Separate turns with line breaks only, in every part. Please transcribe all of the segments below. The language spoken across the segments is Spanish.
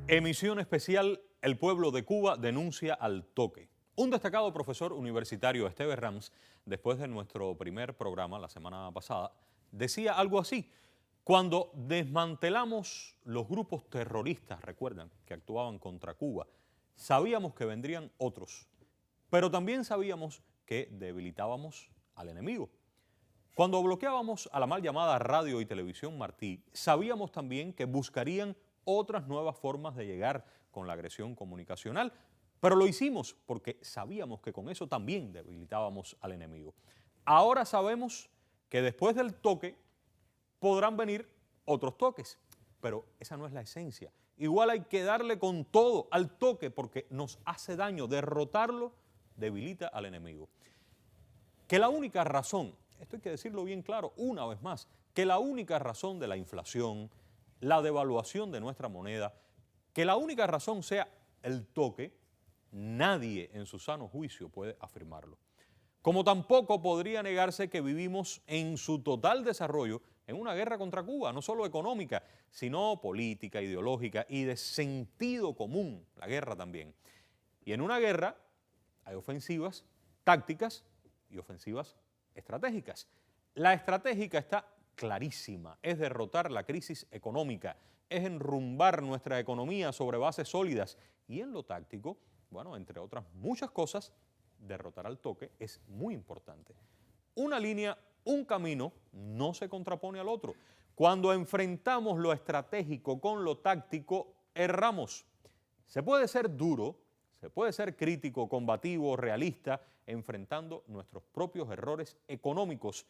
Emisión especial, el pueblo de Cuba denuncia al toque. Un destacado profesor universitario, Esteve Rams, después de nuestro primer programa la semana pasada, decía algo así: cuando desmantelamos los grupos terroristas, recuerdan, que actuaban contra Cuba, sabíamos que vendrían otros, pero también sabíamos que debilitábamos al enemigo. Cuando bloqueábamos a la mal llamada radio y televisión Martí, sabíamos también que buscarían otras nuevas formas de llegar con la agresión comunicacional, pero lo hicimos porque sabíamos que con eso también debilitábamos al enemigo. Ahora sabemos que después del toque podrán venir otros toques, pero esa no es la esencia. Igual hay que darle con todo al toque porque nos hace daño. Derrotarlo debilita al enemigo. Que la única razón, esto hay que decirlo bien claro una vez más, que la única razón de la inflación, la devaluación de nuestra moneda, que la única razón sea el toque, nadie en su sano juicio puede afirmarlo. Como tampoco podría negarse que vivimos en su total desarrollo en una guerra contra Cuba, no solo económica, sino política, ideológica y de sentido común, la guerra también. Y en una guerra hay ofensivas tácticas y ofensivas estratégicas. La estratégica está clarísima, es derrotar la crisis económica, es enrumbar nuestra economía sobre bases sólidas, y en lo táctico, bueno, entre otras muchas cosas, derrotar al toque es muy importante. Una línea, un camino no se contrapone al otro. Cuando enfrentamos lo estratégico con lo táctico, erramos. Se puede ser duro, se puede ser crítico, combativo, realista, enfrentando nuestros propios errores económicos,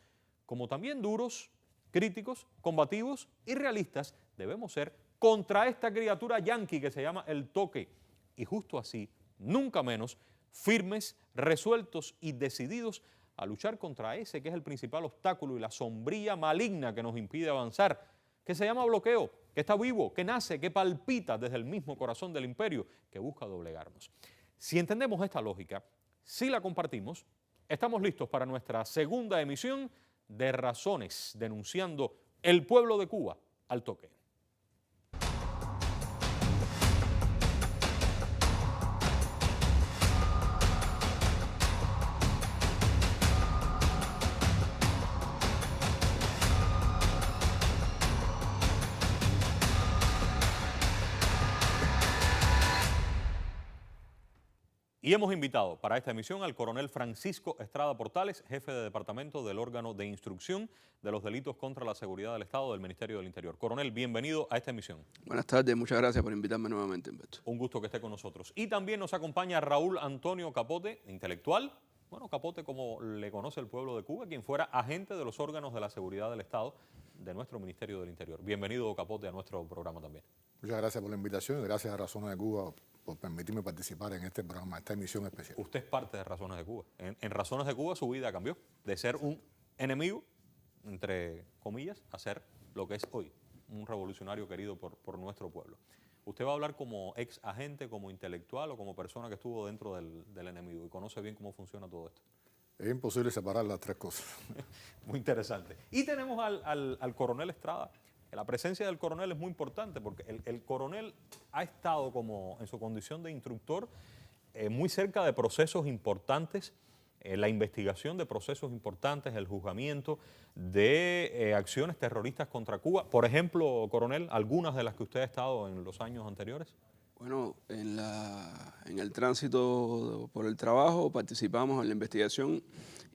como también duros, críticos, combativos y realistas debemos ser contra esta criatura yanqui que se llama el toque. Y justo así, nunca menos, firmes, resueltos y decididos a luchar contra ese que es el principal obstáculo y la sombrilla maligna que nos impide avanzar, que se llama bloqueo, que está vivo, que nace, que palpita desde el mismo corazón del imperio, que busca doblegarnos. Si entendemos esta lógica, si la compartimos, estamos listos para nuestra segunda emisión de Razones, denunciando el pueblo de Cuba al toque. Y hemos invitado para esta emisión al coronel Francisco Estrada Portales, jefe de departamento del órgano de instrucción de los delitos contra la seguridad del Estado del Ministerio del Interior. Coronel, bienvenido a esta emisión.
Buenas tardes, muchas gracias por invitarme nuevamente, Humberto.
Un gusto que esté con nosotros. Y también nos acompaña Raúl Antonio Capote, intelectual, bueno, Capote como le conoce el pueblo de Cuba, quien fuera agente de los órganos de la seguridad del Estado de nuestro Ministerio del Interior. Bienvenido, Capote, a nuestro programa también.
Muchas gracias por la invitación y gracias a Razones de Cuba por permitirme participar en este programa, esta emisión especial.
Usted es parte de Razones de Cuba. En Razones de Cuba su vida cambió de ser un enemigo, entre comillas, a ser lo que es hoy, un revolucionario querido por nuestro pueblo. Usted va a hablar como ex agente, como intelectual o como persona que estuvo dentro del enemigo y conoce bien cómo funciona todo esto.
Es imposible separar las tres cosas.
Muy interesante. Y tenemos al coronel Estrada. La presencia del coronel es muy importante porque el coronel ha estado como en su condición de instructor muy cerca de procesos importantes, la investigación de procesos importantes, el juzgamiento de acciones terroristas contra Cuba. Por ejemplo, coronel, algunas de las que usted ha estado en los años anteriores.
Bueno, en el tránsito por el trabajo participamos en la investigación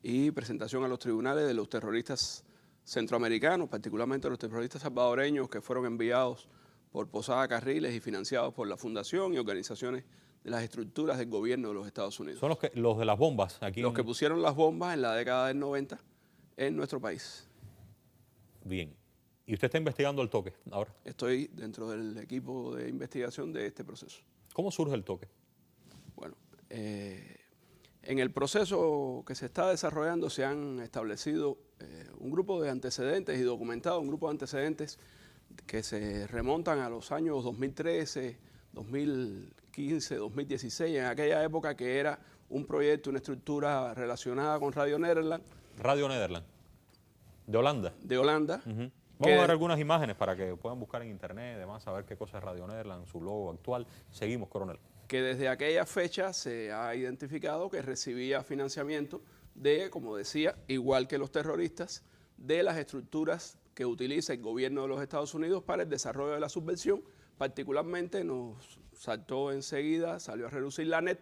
y presentación a los tribunales de los terroristas centroamericanos, particularmente los terroristas salvadoreños que fueron enviados por Posada Carriles y financiados por la Fundación y organizaciones de las estructuras del gobierno de los Estados Unidos.
Son los de las bombas aquí.
Los que pusieron las bombas en la década del 90 en nuestro país.
Bien. ¿Y usted está investigando el toque ahora?
Estoy dentro del equipo de investigación de este proceso.
¿Cómo surge el toque?
Bueno, en el proceso que se está desarrollando se han establecido un grupo de antecedentes y documentado un grupo de antecedentes que se remontan a los años 2013, 2015, 2016, en aquella época que era un proyecto, una estructura relacionada con Radio Nederland.
Radio Nederland, de Holanda.
De Holanda.
Vamos a ver algunas imágenes para que puedan buscar en internet, además saber qué cosa es Radio Nederland, su logo actual. Seguimos, coronel.
Que desde aquella fecha se ha identificado que recibía financiamiento de, como decía, igual que los terroristas, de las estructuras que utiliza el gobierno de los Estados Unidos para el desarrollo de la subversión. Particularmente nos saltó enseguida, salió a relucir la ANED,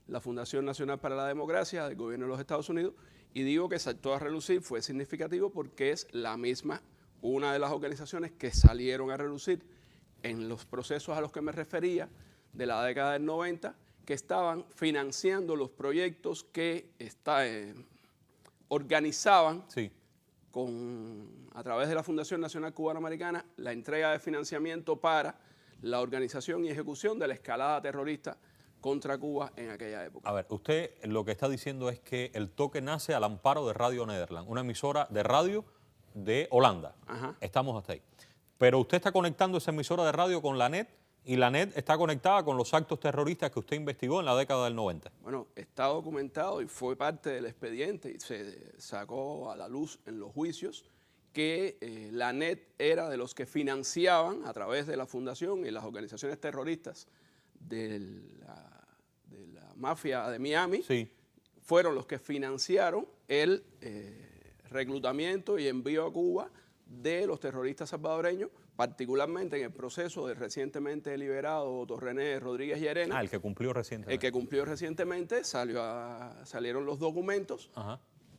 la Fundación Nacional para la Democracia del gobierno de los Estados Unidos, y digo que saltó a relucir, fue significativo porque es la misma, una de las organizaciones que salieron a relucir en los procesos a los que me refería de la década del 90, que estaban financiando los proyectos que organizaban a través de la Fundación Nacional Cubano-Americana la entrega de financiamiento para la organización y ejecución de la escalada terrorista contra Cuba en aquella época.
A ver, usted lo que está diciendo es que el toque nace al amparo de Radio Nederland, una emisora de radio de Holanda.
Ajá.
Estamos hasta ahí. Pero usted está conectando esa emisora de radio con la NET y la NET está conectada con los actos terroristas que usted investigó en la década del 90.
Bueno, está documentado y fue parte del expediente y se sacó a la luz en los juicios que la NET era de los que financiaban a través de la fundación y las organizaciones terroristas de la mafia de Miami, fueron los que financiaron el reclutamiento y envío a Cuba de los terroristas salvadoreños, particularmente en el proceso del recientemente liberado Otto René Rodríguez Llerena.
El que cumplió recientemente.
El que cumplió recientemente, salieron los documentos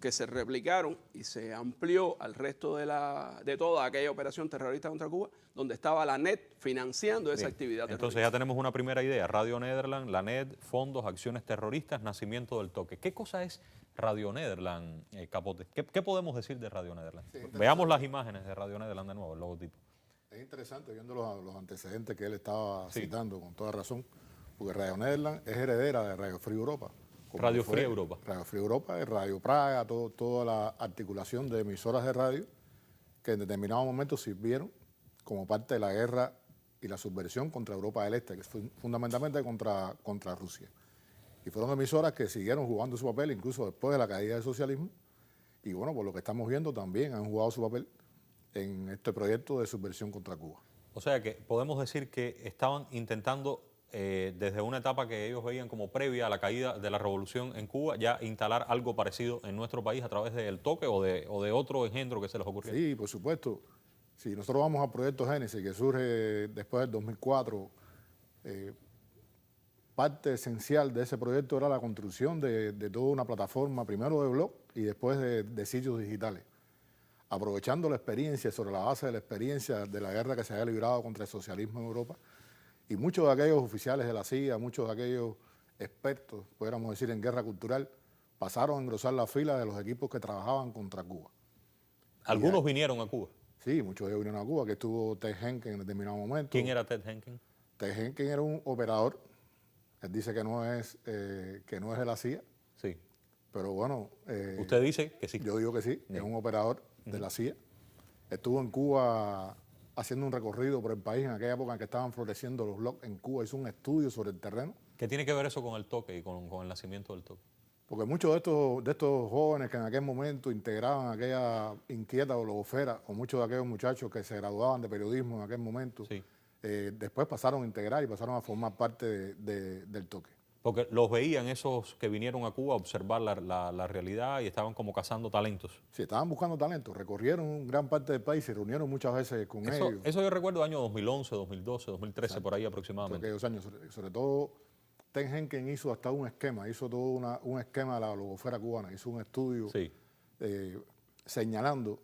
que se replicaron y se amplió al resto de toda aquella operación terrorista contra Cuba, donde estaba la NET financiando esa actividad terrorista.
Entonces ya tenemos una primera idea, Radio Nederland, la NET, fondos, acciones terroristas, nacimiento del toque. ¿Qué cosa es Radio Nederland, Capote? ¿Qué podemos decir de Radio Nederland? Veamos las imágenes de Radio Nederland de nuevo, el logotipo.
Es interesante viendo los antecedentes que él estaba citando con toda razón, porque Radio Nederland es heredera de Radio Free Europa.
Radio Free Europa.
Radio Free Europa, Radio Praga, toda la articulación de emisoras de radio que en determinado momento sirvieron como parte de la guerra y la subversión contra Europa del Este, que fue fundamentalmente contra Rusia. Y fueron emisoras que siguieron jugando su papel incluso después de la caída del socialismo. Y bueno, por lo que estamos viendo también han jugado su papel en este proyecto de subversión contra Cuba.
O sea que podemos decir que estaban intentando, desde una etapa que ellos veían como previa a la caída de la revolución en Cuba, ya instalar algo parecido en nuestro país a través del toque o de otro engendro que se les ocurrió.
Sí, por supuesto. Si nosotros vamos al proyecto Génesis, que surge después del 2004, parte esencial de ese proyecto era la construcción de toda una plataforma, primero de blog y después de sitios digitales, aprovechando la experiencia, sobre la base de la experiencia de la guerra que se había librado contra el socialismo en Europa. Y muchos de aquellos oficiales de la CIA, muchos de aquellos expertos, pudiéramos decir, en guerra cultural, pasaron a engrosar la fila de los equipos que trabajaban contra Cuba.
¿Algunos vinieron a Cuba?
Sí, muchos de ellos vinieron a Cuba, que estuvo Ted Henken en determinado momento.
¿Quién era Ted Henken?
Ted Henken era un operador. Él dice que no es de la CIA.
Sí.
Pero bueno...
¿Usted dice que sí?
Yo digo que sí, es un operador de la CIA. Estuvo en Cuba haciendo un recorrido por el país en aquella época en que estaban floreciendo los blogs en Cuba, hizo un estudio sobre el terreno.
¿Qué tiene que ver eso con el toque y con el nacimiento del toque?
Porque muchos de estos jóvenes que en aquel momento integraban aquella inquieta blogosfera, o muchos de aquellos muchachos que se graduaban de periodismo en aquel momento, después pasaron a integrar y pasaron a formar parte del toque.
Porque los veían esos que vinieron a Cuba a observar la realidad y estaban como cazando talentos.
Sí, estaban buscando talentos, recorrieron gran parte del país, se reunieron muchas veces con ellos.
Eso yo recuerdo año 2011, 2012, 2013, exacto, por ahí aproximadamente.
Aquellos años, sobre todo, Ted Henken hizo hasta un esquema, hizo todo un esquema de la blogosfera cubana, hizo un estudio señalando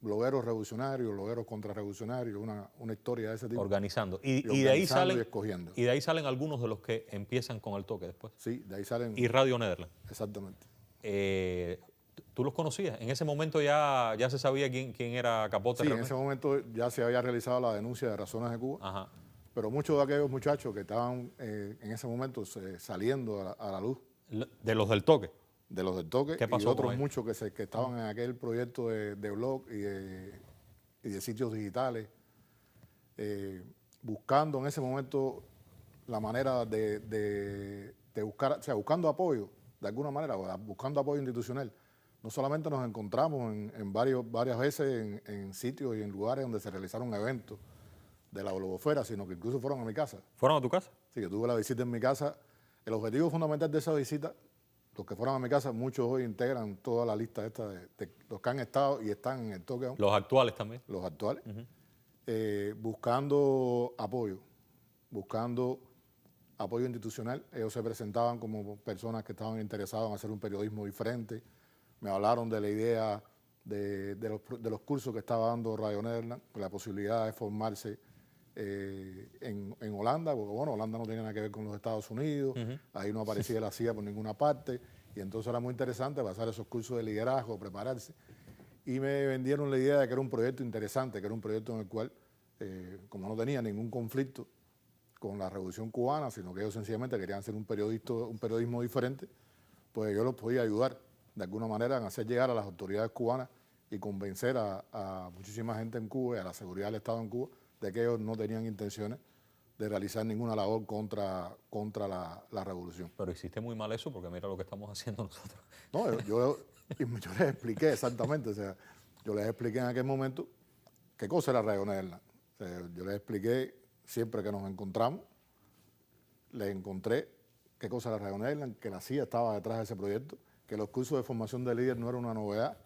blogueros revolucionarios, blogueros contrarrevolucionarios, una historia de ese tipo.
Organizando. Y de ahí salen, escogiendo. Y de ahí salen algunos de los que empiezan con el toque después.
Sí, de ahí salen.
Y Radio Nederland.
Exactamente.
¿Tú los conocías? ¿En ese momento ya se sabía quién era Capote?
Sí, realmente? En ese momento ya se había realizado la denuncia de Razones de Cuba.
Ajá.
Pero muchos de aquellos muchachos que estaban en ese momento saliendo a la luz.
¿De los del toque?
De los del toque.
¿Qué pasó
y otros muchos que estaban en aquel proyecto de blog y de sitios digitales. buscando en ese momento la manera de buscar, o sea, buscando apoyo, de alguna manera, buscando apoyo institucional. No solamente nos encontramos varias veces en sitios y en lugares donde se realizaron eventos de la blogosfera, sino que incluso fueron a mi casa.
¿Fueron a tu casa?
Sí, yo tuve la visita en mi casa. El objetivo fundamental de esa visita, los que fueron a mi casa, muchos hoy integran toda la lista esta de los que han estado y están en el toque aún.
Los actuales también.
Los actuales. Buscando apoyo institucional. Ellos se presentaban como personas que estaban interesados en hacer un periodismo diferente. Me hablaron de la idea de los cursos que estaba dando Radio Nederland, la posibilidad de formarse en Holanda, porque bueno, Holanda no tenía nada que ver con los Estados Unidos, ahí no aparecía la CIA por ninguna parte, y entonces era muy interesante pasar esos cursos de liderazgo, prepararse. Y me vendieron la idea de que era un proyecto interesante, que era un proyecto en el cual, como no tenía ningún conflicto con la Revolución Cubana, sino que ellos sencillamente querían hacer un periodismo diferente, pues yo los podía ayudar de alguna manera en hacer llegar a las autoridades cubanas y convencer a muchísima gente en Cuba y a la seguridad del Estado en Cuba de que ellos no tenían intenciones de realizar ninguna labor contra la revolución.
Pero hiciste muy mal eso porque mira lo que estamos haciendo nosotros.
No, yo les expliqué exactamente, o sea, yo les expliqué en aquel momento qué cosa era Radio Nederland. O sea, yo les expliqué siempre que nos encontramos, les encontré qué cosa era Radio Nederland, que la CIA estaba detrás de ese proyecto, que los cursos de formación de líder no era una novedad,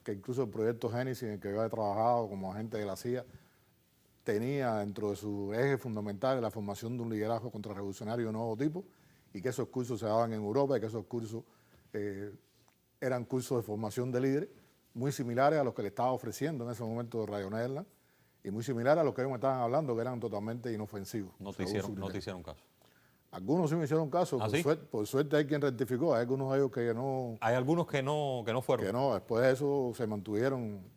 que incluso el proyecto Génesis, en el que yo he trabajado como agente de la CIA, tenía dentro de su eje fundamental la formación de un liderazgo contrarrevolucionario de nuevo tipo, y que esos cursos se daban en Europa y que esos cursos eran cursos de formación de líderes muy similares a los que le estaba ofreciendo en ese momento Radio Nederland y muy similares a los que ellos me estaban hablando, que eran totalmente inofensivos.
No te hicieron caso.
Algunos sí me hicieron caso,
¿Ah, sí?
por suerte hay quien rectificó, hay algunos de ellos que no...
Hay algunos que no fueron.
Que no, después de eso se mantuvieron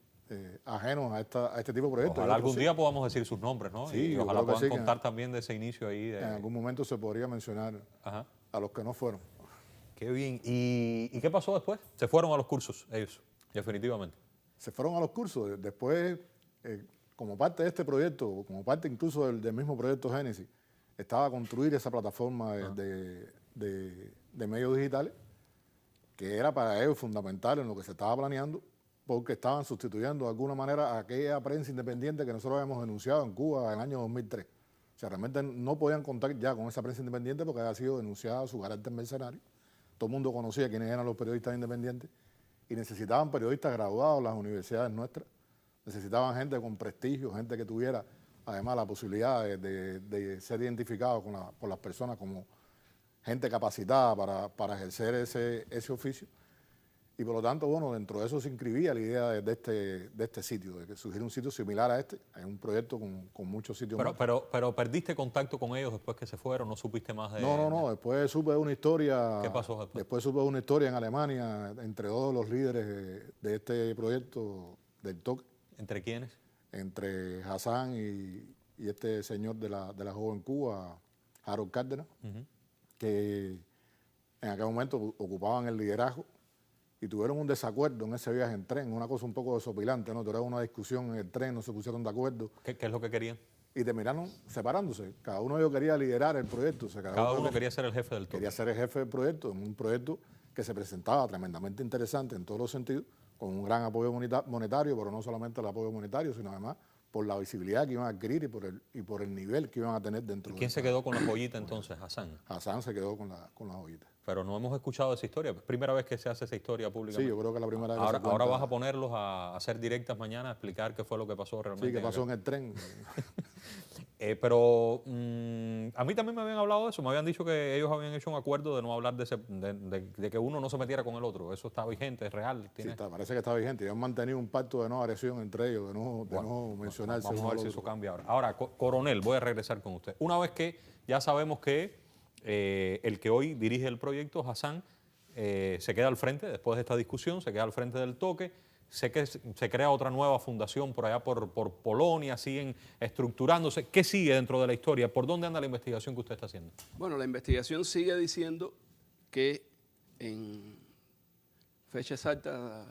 ajenos a este tipo de proyectos.
Ojalá algún día podamos decir sus nombres, ¿no?
Sí,
y
yo
ojalá
creo que
puedan
sí,
contar también de ese inicio ahí.
En algún momento se podría mencionar a los que no fueron.
Qué bien. ¿Y qué pasó después? Se fueron a los cursos ellos, definitivamente.
Se fueron a los cursos. Después, como parte de este proyecto, como parte incluso del mismo proyecto Génesis, estaba a construir esa plataforma de medios digitales, que era para ellos fundamental en lo que se estaba planeando, porque estaban sustituyendo de alguna manera a aquella prensa independiente que nosotros habíamos denunciado en Cuba en el año 2003. O sea, realmente no podían contar ya con esa prensa independiente porque había sido denunciada su carácter mercenario. Todo el mundo conocía quiénes eran los periodistas independientes y necesitaban periodistas graduados en las universidades nuestras. Necesitaban gente con prestigio, gente que tuviera además la posibilidad de ser identificado por las personas como gente capacitada para ejercer ese oficio. Y por lo tanto, bueno, dentro de eso se inscribía la idea de este sitio, de que surgiera un sitio similar a este. Hay un proyecto con muchos sitios más.
Pero perdiste contacto con ellos después que se fueron, ¿no supiste más de...?
No, después supe de una historia...
¿Qué pasó después?
Después supe de una historia en Alemania entre todos los líderes de este proyecto del toque.
¿Entre quiénes?
Entre Hassan y este señor de la joven Cuba, Harold Cárdenas, que en aquel momento ocupaban el liderazgo y tuvieron un desacuerdo en ese viaje en tren, una cosa un poco desopilante, ¿no? Tuvieron una discusión en el tren, no se pusieron de acuerdo.
¿Qué es lo que querían?
Y terminaron separándose. Cada uno de ellos quería liderar el proyecto. O sea,
cada uno quería ser el jefe del toque.
Quería ser el jefe del proyecto, un proyecto que se presentaba tremendamente interesante en todos los sentidos, con un gran apoyo monetario, pero no solamente el apoyo monetario, sino además por la visibilidad que iban a adquirir y por el nivel que iban a tener dentro de...
¿Quién se quedó con la joyita entonces? Hassan.
Hassan se quedó con la joyita.
Pero no hemos escuchado esa historia. Primera vez que se hace esa historia públicamente.
Sí, yo creo que la primera vez.
Ahora vas a ponerlos a hacer directas mañana, a explicar qué fue lo que pasó realmente.
Sí, qué pasó en el tren.
Pero a mí también me habían hablado de eso. Me habían dicho que ellos habían hecho un acuerdo de no hablar de que uno no se metiera con el otro. Eso está vigente, es real.
Sí, parece que está vigente. Y han mantenido un pacto de no agresión entre ellos, de no mencionarse.
Vamos a ver si eso cambia ahora. Ahora, coronel, voy a regresar con usted. Una vez que ya sabemos que el que hoy dirige el proyecto, Hassan, se queda al frente, después de esta discusión, se queda al frente del toque. Sé que se crea otra nueva fundación por allá por Polonia, siguen estructurándose. ¿Qué sigue dentro de la historia? ¿Por dónde anda la investigación que usted está haciendo?
Bueno, la investigación sigue diciendo que en fecha exacta,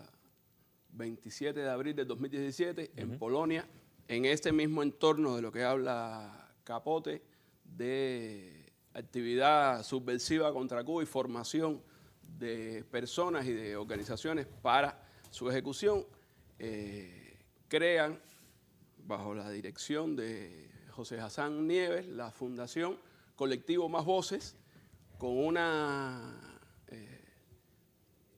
27 de abril de 2017, en Polonia, en este mismo entorno de lo que habla Capote, de actividad subversiva contra Cuba y formación de personas y de organizaciones para su ejecución, crean, bajo la dirección de José Hassan Nieves, la Fundación Colectivo Más Voces, con una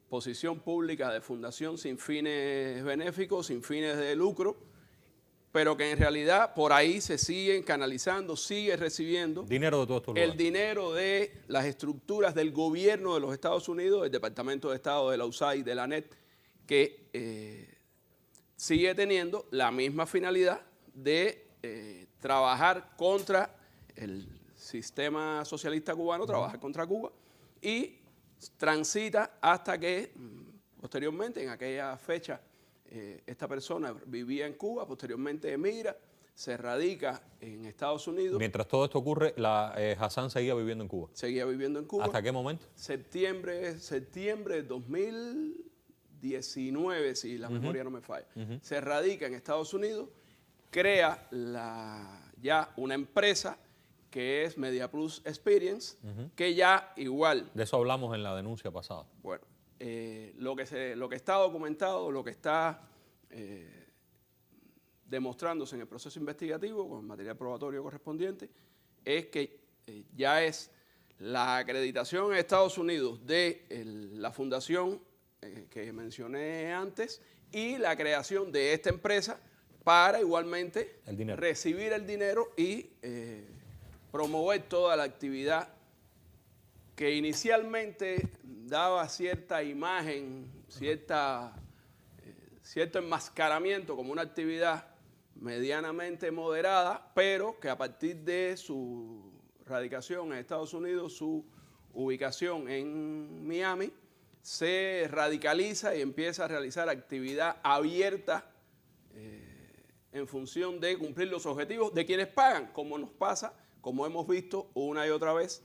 posición pública de fundación sin fines benéficos, sin fines de lucro, pero que en realidad por ahí se siguen canalizando, sigue recibiendo
dinero de todos estos lugares.
El dinero de las estructuras del gobierno de los Estados Unidos, del Departamento de Estado, de la USAID, de la ANET, que sigue teniendo la misma finalidad de trabajar contra el sistema socialista cubano, trabajar contra Cuba, y transita hasta que posteriormente, en aquella fecha, esta persona vivía en Cuba, posteriormente emigra, se radica en Estados Unidos.
Mientras todo esto ocurre, Hassan seguía viviendo en Cuba.
Seguía viviendo en Cuba.
¿Hasta qué momento?
Septiembre de 2019, si la memoria no me falla. Se radica en Estados Unidos, crea ya una empresa que es Media Plus Experience, que ya igual...
De eso hablamos en la denuncia pasada.
Bueno, lo que está documentado, lo que está demostrándose en el proceso investigativo con el material probatorio correspondiente, es que ya es la acreditación en Estados Unidos de la fundación que mencioné antes y la creación de esta empresa para igualmente recibir el dinero y promover toda la actividad que inicialmente daba cierta imagen, cierto enmascaramiento como una actividad medianamente moderada, pero que a partir de su radicación en Estados Unidos, su ubicación en Miami, se radicaliza y empieza a realizar actividad abierta en función de cumplir los objetivos de quienes pagan, como nos pasa, como hemos visto una y otra vez.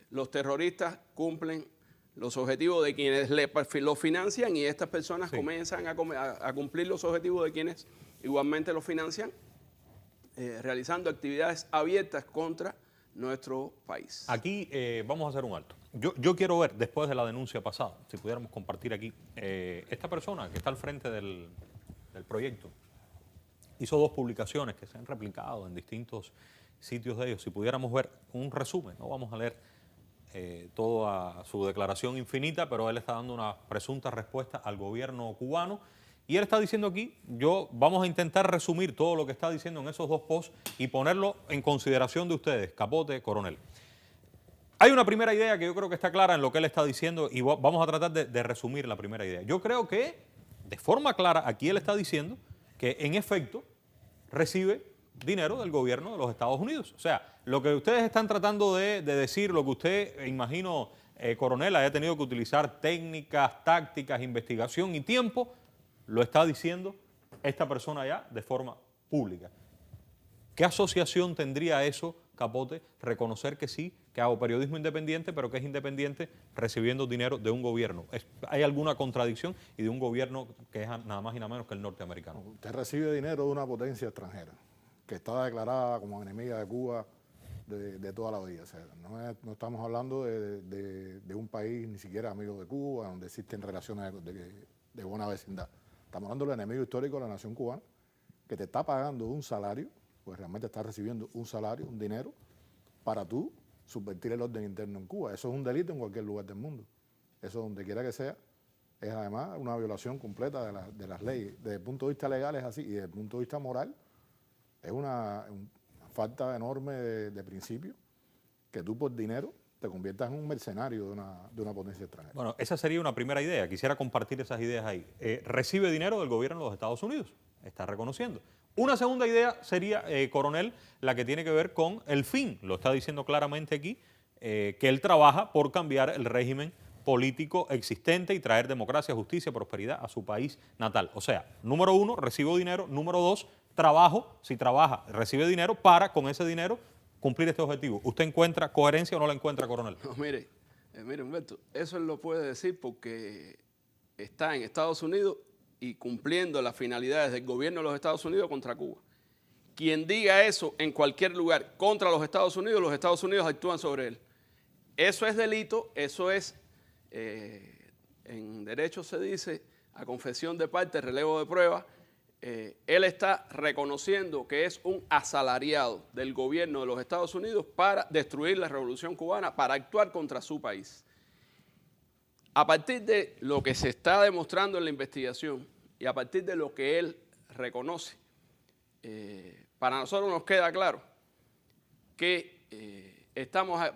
Los terroristas cumplen los objetivos de quienes los financian y estas personas comienzan a cumplir los objetivos de quienes igualmente los financian, realizando actividades abiertas contra nuestro país.
Aquí vamos a hacer un alto. Yo quiero ver, después de la denuncia pasada, si pudiéramos compartir aquí, esta persona que está al frente del proyecto hizo 2 publicaciones que se han replicado en distintos sitios de ellos. Si pudiéramos ver un resumen, no vamos a leer toda su declaración infinita, pero él está dando una presunta respuesta al gobierno cubano y él está diciendo aquí, vamos a intentar resumir todo lo que está diciendo en esos 2 posts y ponerlo en consideración de ustedes, Capote, Coronel. Hay una primera idea que yo creo que está clara en lo que él está diciendo y vamos a tratar de resumir la primera idea. Yo creo que, de forma clara, aquí él está diciendo que en efecto recibe dinero del gobierno de los Estados Unidos. O sea, lo que ustedes están tratando de decir, lo que usted, imagino, Coronel, haya tenido que utilizar técnicas, tácticas, investigación y tiempo, lo está diciendo esta persona ya de forma pública. ¿Qué asociación tendría eso, Capote, reconocer que sí, que hago periodismo independiente, pero que es independiente recibiendo dinero de un gobierno? ¿Hay alguna contradicción y de un gobierno que es nada más y nada menos que el norteamericano?
Usted recibe dinero de una potencia extranjera que está declarada como enemiga de Cuba de toda la vida. O sea, no estamos hablando de un país ni siquiera amigo de Cuba, donde existen relaciones de buena vecindad. Estamos hablando del enemigo histórico de la nación cubana, que te está pagando un salario, pues realmente estás recibiendo un salario, un dinero, para tú subvertir el orden interno en Cuba. Eso es un delito en cualquier lugar del mundo. Eso, donde quiera que sea, es además una violación completa de las leyes. Desde el punto de vista legal es así, y desde el punto de vista moral es una falta enorme de principio que tú por dinero te conviertas en un mercenario de una potencia extranjera.
Bueno, esa sería una primera idea. Quisiera compartir esas ideas ahí. Recibe dinero del gobierno de los Estados Unidos. Está reconociendo. Una segunda idea sería, Coronel, la que tiene que ver con el fin. Lo está diciendo claramente aquí, que él trabaja por cambiar el régimen político existente y traer democracia, justicia, prosperidad a su país natal. O sea, número 1, recibo dinero. Número 2, trabajo. Si trabaja, recibe dinero para, con ese dinero, cumplir este objetivo. ¿Usted encuentra coherencia o no la encuentra, Coronel?
No, mire, Humberto, eso él lo puede decir porque está en Estados Unidos y cumpliendo las finalidades del gobierno de los Estados Unidos contra Cuba. Quien diga eso en cualquier lugar contra los Estados Unidos actúan sobre él. Eso es delito, eso es, en derecho se dice, a confesión de parte, relevo de prueba. Él está reconociendo que es un asalariado del gobierno de los Estados Unidos para destruir la revolución cubana, para actuar contra su país. A partir de lo que se está demostrando en la investigación y a partir de lo que él reconoce, para nosotros nos queda claro que estamos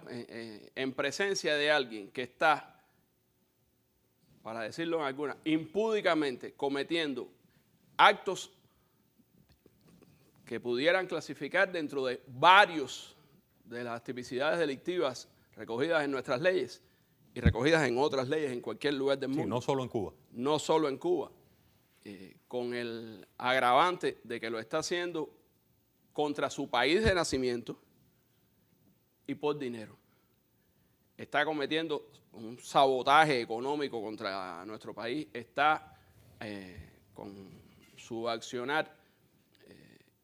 en presencia de alguien que está, para decirlo en alguna, impúdicamente cometiendo actos que pudieran clasificar dentro de varios de las tipicidades delictivas recogidas en nuestras leyes y recogidas en otras leyes en cualquier lugar del mundo.
Sí, no solo en Cuba.
No solo en Cuba, con el agravante de que lo está haciendo contra su país de nacimiento y por dinero. Está cometiendo un sabotaje económico contra nuestro país, está con su accionar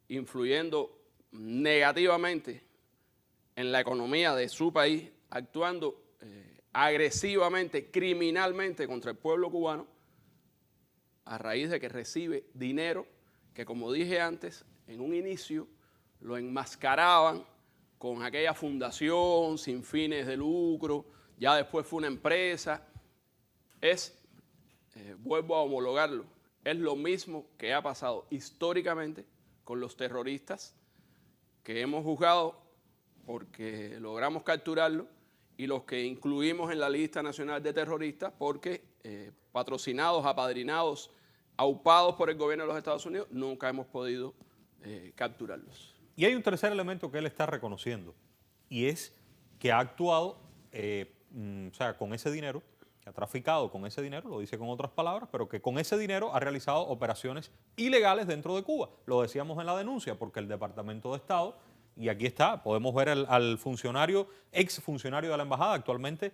influyendo negativamente en la economía de su país, actuando agresivamente, criminalmente contra el pueblo cubano, a raíz de que recibe dinero que, como dije antes, en un inicio lo enmascaraban con aquella fundación sin fines de lucro, ya después fue una empresa. Vuelvo a homologarlo, es lo mismo que ha pasado históricamente con los terroristas que hemos juzgado porque logramos capturarlo y los que incluimos en la lista nacional de terroristas porque patrocinados, apadrinados, aupados por el gobierno de los Estados Unidos, nunca hemos podido capturarlos.
Y hay un tercer elemento que él está reconociendo y es que ha actuado con ese dinero, que ha traficado con ese dinero, lo dice con otras palabras, pero que con ese dinero ha realizado operaciones ilegales dentro de Cuba. Lo decíamos en la denuncia porque el Departamento de Estado, y aquí está, podemos ver al funcionario, ex funcionario de la embajada actualmente,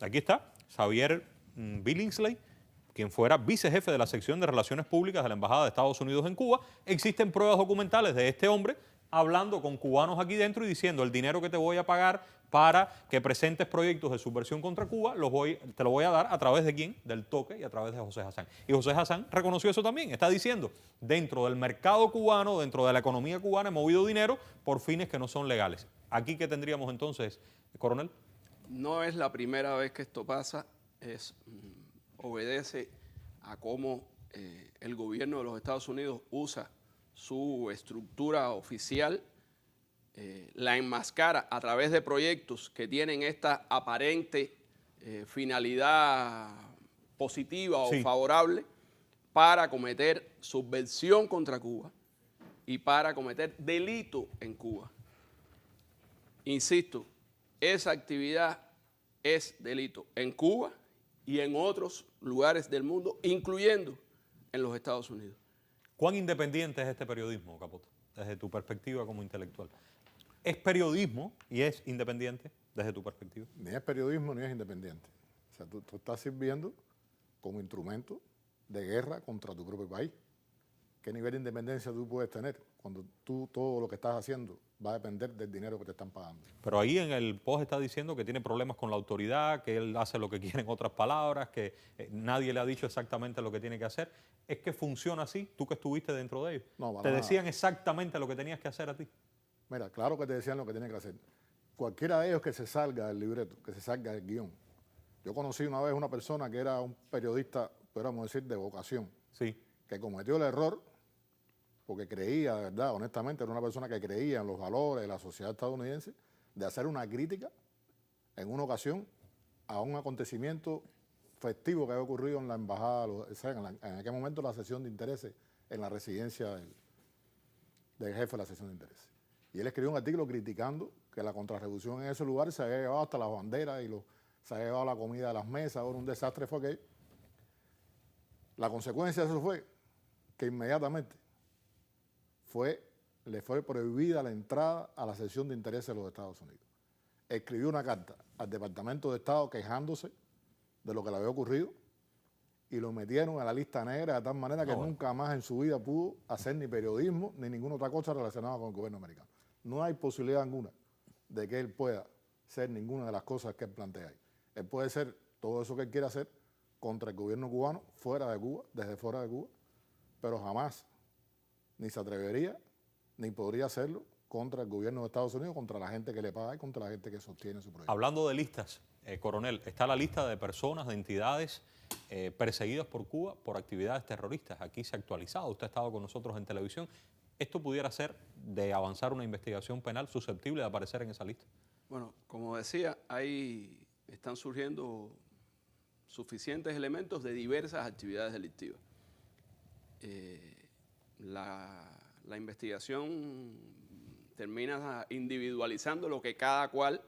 aquí está, Xavier Billingsley, quien fuera vicejefe de la sección de Relaciones Públicas de la Embajada de Estados Unidos en Cuba. Existen pruebas documentales de este hombre hablando con cubanos aquí dentro y diciendo: el dinero que te voy a pagar para que presentes proyectos de subversión contra Cuba, te lo voy a dar a través de ¿quién? Del Toque y a través de José Hassan. Y José Hassan reconoció eso también. Está diciendo, dentro del mercado cubano, dentro de la economía cubana, he movido dinero por fines que no son legales. ¿Aquí qué tendríamos entonces, coronel?
No es la primera vez que esto pasa, obedece a cómo el gobierno de los Estados Unidos usa su estructura oficial, la enmascara a través de proyectos que tienen esta aparente finalidad positiva o favorable para cometer subversión contra Cuba y para cometer delito en Cuba. Insisto, esa actividad es delito en Cuba y en otros lugares del mundo, incluyendo en los Estados Unidos.
¿Cuán independiente es este periodismo, Capote, desde tu perspectiva como intelectual? ¿Es periodismo y es independiente desde tu perspectiva?
Ni es periodismo ni es independiente. O sea, tú estás sirviendo como instrumento de guerra contra tu propio país. ¿Qué nivel de independencia tú puedes tener cuando todo lo que estás haciendo va a depender del dinero que te están pagando?
Pero ahí en el post está diciendo que tiene problemas con la autoridad, que él hace lo que quiere, en otras palabras, que nadie le ha dicho exactamente lo que tiene que hacer. ¿Es que funciona así? Tú que estuviste dentro de ellos.
No,
¿Te decían exactamente lo que tenías que hacer a ti?
Mira, claro que te decían lo que tenías que hacer. Cualquiera de ellos que se salga del libreto, que se salga del guión. Yo conocí una vez una persona que era un periodista, podríamos decir, de vocación,
sí,
que cometió el error porque creía, de verdad, honestamente, era una persona que creía en los valores de la sociedad estadounidense, de hacer una crítica en una ocasión a un acontecimiento festivo que había ocurrido en la embajada, en aquel momento la sesión de intereses en la residencia del jefe de la sesión de intereses. Y él escribió un artículo criticando que la contrarrevolución en ese lugar se había llevado hasta las banderas y se había llevado la comida de las mesas. Ahora un desastre fue aquello. La consecuencia de eso fue que inmediatamente le fue prohibida la entrada a la sesión de intereses de los Estados Unidos. Escribió una carta al Departamento de Estado quejándose de lo que le había ocurrido y lo metieron a la lista negra de tal manera que nunca más en su vida pudo hacer ni periodismo ni ninguna otra cosa relacionada con el gobierno americano. No hay posibilidad alguna de que él pueda ser ninguna de las cosas que él plantea ahí. Él puede ser todo eso que él quiera hacer contra el gobierno cubano, fuera de Cuba, desde fuera de Cuba, pero jamás ni se atrevería ni podría hacerlo contra el gobierno de Estados Unidos, contra la gente que le paga y contra la gente que sostiene su proyecto.
Hablando de listas, coronel, está la lista de personas, de entidades perseguidas por Cuba por actividades terroristas. Aquí se ha actualizado, usted ha estado con nosotros en televisión. ¿Esto pudiera ser de avanzar una investigación penal susceptible de aparecer en esa lista? Bueno,
como decía, están surgiendo suficientes elementos de diversas actividades delictivas. La investigación termina individualizando lo que cada cual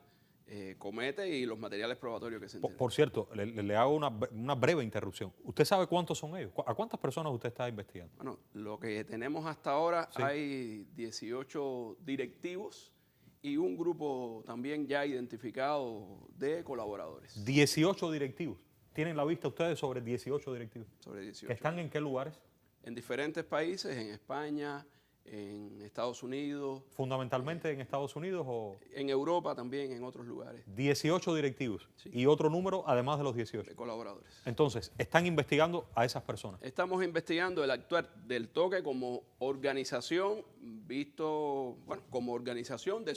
comete y los materiales probatorios que se entienden.
Por cierto, le hago una breve interrupción. ¿Usted sabe cuántos son ellos? ¿A cuántas personas usted está investigando?
Bueno, lo que tenemos hasta ahora, sí, hay 18 directivos y un grupo también ya identificado de colaboradores.
18 directivos. ¿Tienen la vista ustedes sobre 18 directivos?
Sobre 18.
¿Que están en qué lugares?
En diferentes países, en España, en Estados Unidos.
¿Fundamentalmente en Estados Unidos o...?
En Europa también, en otros lugares.
18 directivos, sí, y otro número además de los 18.
De colaboradores.
Entonces, ¿están investigando a esas personas?
Estamos investigando el actuar del Toque como organización, como organización de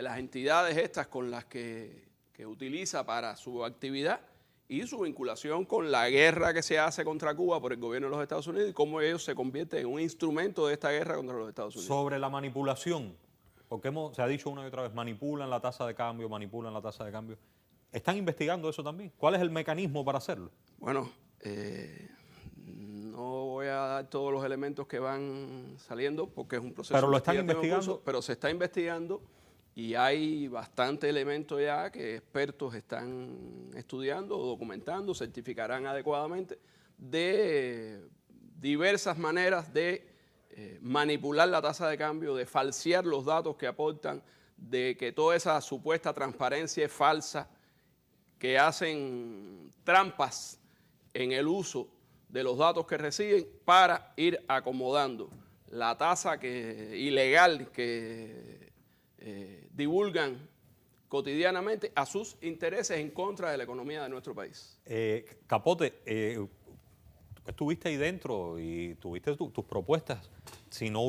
las entidades estas con las que utiliza para su actividad y su vinculación con la guerra que se hace contra Cuba por el gobierno de los Estados Unidos y cómo ellos se convierten en un instrumento de esta guerra contra los Estados Unidos.
Sobre la manipulación, porque se ha dicho una y otra vez, manipulan la tasa de cambio, manipulan la tasa de cambio. ¿Están investigando eso también? ¿Cuál es el mecanismo para hacerlo?
Bueno, no voy a dar todos los elementos que van saliendo porque es un proceso.
Pero lo están investigando.
Pero se está investigando. Y hay bastante elementos ya que expertos están estudiando, documentando, certificarán adecuadamente de diversas maneras de manipular la tasa de cambio, de falsear los datos que aportan, de que toda esa supuesta transparencia es falsa, que hacen trampas en el uso de los datos que reciben para ir acomodando la tasa ilegal que divulgan cotidianamente a sus intereses en contra de la economía de nuestro país.
Capote, estuviste ahí dentro y tuviste tus propuestas. Si no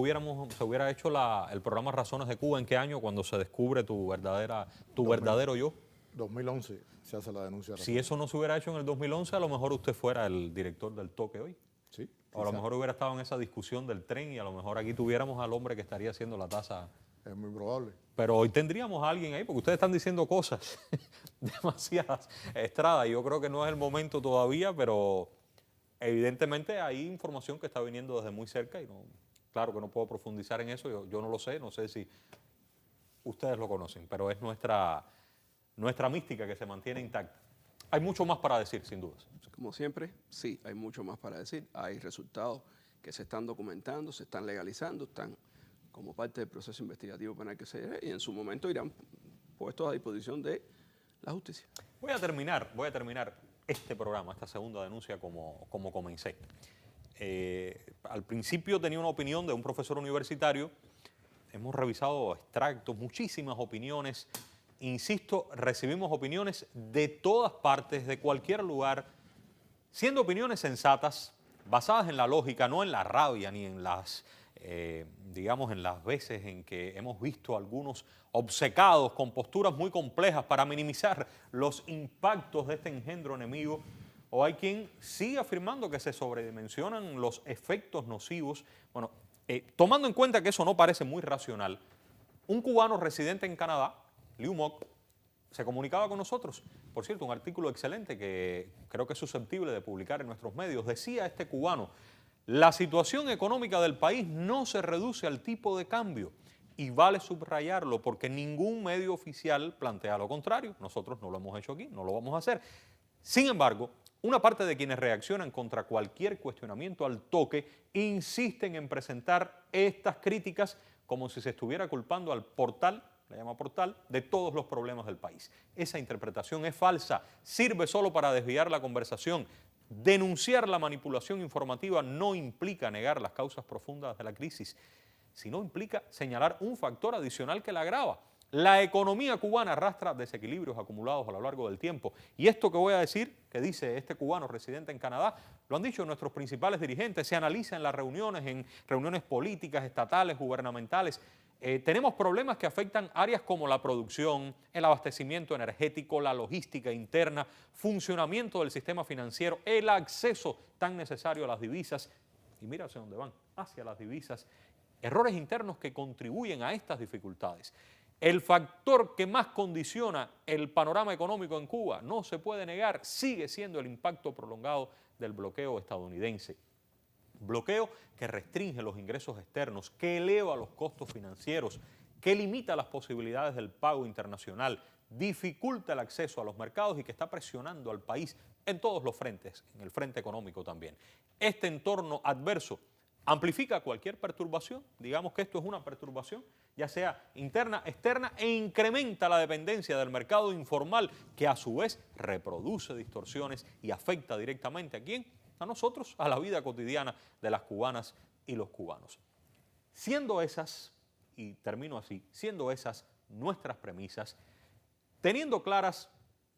se hubiera hecho el programa Razones de Cuba, ¿en qué año? Cuando se descubre tu verdadero yo.
2011 se hace la denuncia.
Si eso no se hubiera hecho en el 2011, a lo mejor usted fuera el director del Toque hoy.
Sí.
O a lo mejor hubiera estado en esa discusión del tren y a lo mejor aquí tuviéramos al hombre que estaría haciendo la tasa.
Es muy probable.
Pero hoy tendríamos a alguien ahí, porque ustedes están diciendo cosas demasiadas, Estrada. Yo creo que no es el momento todavía, pero evidentemente hay información que está viniendo desde muy cerca y claro que no puedo profundizar en eso, yo no lo sé, no sé si ustedes lo conocen, pero es nuestra mística que se mantiene intacta. Hay mucho más para decir, sin dudas.
Como siempre, sí, hay mucho más para decir. Hay resultados que se están documentando, se están legalizando, están como parte del proceso investigativo penal que se dé y en su momento irán puestos a disposición de la justicia.
Voy a terminar este programa, esta segunda denuncia como comencé. Al principio tenía una opinión de un profesor universitario, hemos revisado extractos, muchísimas opiniones. Insisto, recibimos opiniones de todas partes, de cualquier lugar, siendo opiniones sensatas, basadas en la lógica, no en la rabia ni en las, digamos, en las veces en que hemos visto algunos obcecados con posturas muy complejas para minimizar los impactos de este engendro enemigo, o hay quien sigue afirmando que se sobredimensionan los efectos nocivos. Bueno, tomando en cuenta que eso no parece muy racional, un cubano residente en Canadá, Liu Moc, se comunicaba con nosotros. Por cierto, un artículo excelente que creo que es susceptible de publicar en nuestros medios. Decía este cubano: la situación económica del país no se reduce al tipo de cambio. Y vale subrayarlo porque ningún medio oficial plantea lo contrario. Nosotros no lo hemos hecho aquí, no lo vamos a hacer. Sin embargo, una parte de quienes reaccionan contra cualquier cuestionamiento al toque insisten en presentar estas críticas como si se estuviera culpando al portal, la llama portal, de todos los problemas del país. Esa interpretación es falsa, sirve solo para desviar la conversación. Denunciar la manipulación informativa no implica negar las causas profundas de la crisis, sino implica señalar un factor adicional que la agrava. La economía cubana arrastra desequilibrios acumulados a lo largo del tiempo. Y esto que voy a decir, que dice este cubano residente en Canadá, lo han dicho nuestros principales dirigentes, se analiza en reuniones políticas, estatales, gubernamentales. Tenemos problemas que afectan áreas como la producción, el abastecimiento energético, la logística interna, funcionamiento del sistema financiero, el acceso tan necesario a las divisas. Y mira hacia dónde van, hacia las divisas. Errores internos que contribuyen a estas dificultades. El factor que más condiciona el panorama económico en Cuba, no se puede negar, sigue siendo el impacto prolongado del bloqueo estadounidense. Bloqueo que restringe los ingresos externos, que eleva los costos financieros, que limita las posibilidades del pago internacional, dificulta el acceso a los mercados y que está presionando al país en todos los frentes, en el frente económico también. Este entorno adverso amplifica cualquier perturbación, digamos que esto es una perturbación, ya sea interna, externa, e incrementa la dependencia del mercado informal, que a su vez reproduce distorsiones y afecta directamente ¿a quién? A nosotros, a la vida cotidiana de las cubanas y los cubanos. Siendo esas, y termino así, siendo esas nuestras premisas, teniendo claras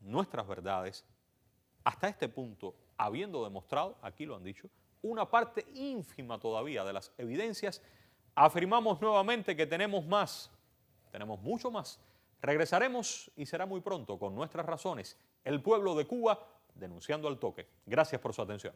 nuestras verdades, hasta este punto, habiendo demostrado, aquí lo han dicho, una parte ínfima todavía de las evidencias, afirmamos nuevamente que tenemos más, tenemos mucho más. Regresaremos y será muy pronto con nuestras razones. El pueblo de Cuba denunciando al toque. Gracias por su atención.